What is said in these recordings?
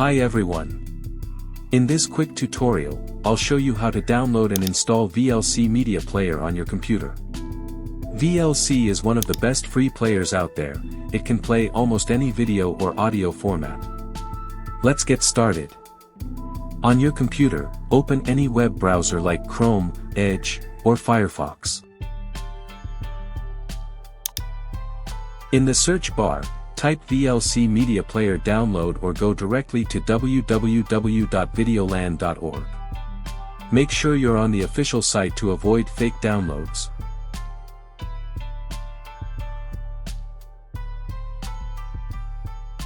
Hi everyone. In this quick tutorial, I'll show you how to download and install VLC Media Player on your computer. VLC is one of the best free players out there. It can play almost any video or audio format. Let's get started. On your computer, open any web browser like Chrome, Edge, or Firefox. In the search bar, type VLC Media Player download or go directly to www.videoland.org. Make sure you're on the official site to avoid fake downloads.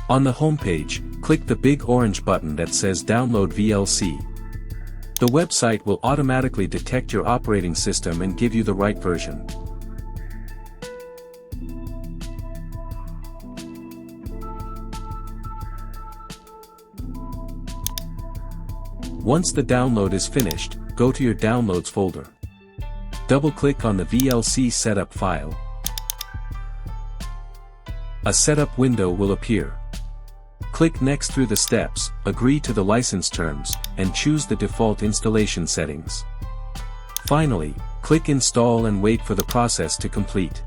On the homepage, click the big orange button that says Download VLC. The website will automatically detect your operating system and give you the right version. Once the download is finished, go to your Downloads folder. Double-click on the VLC setup file. A setup window will appear. Click Next through the steps, agree to the license terms, and choose the default installation settings. Finally, click Install and wait for the process to complete.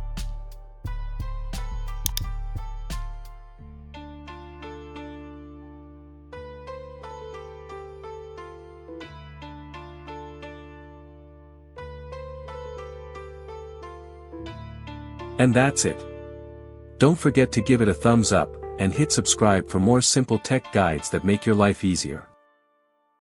And that's it. Don't forget to give it a thumbs up, and hit subscribe for more simple tech guides that make your life easier.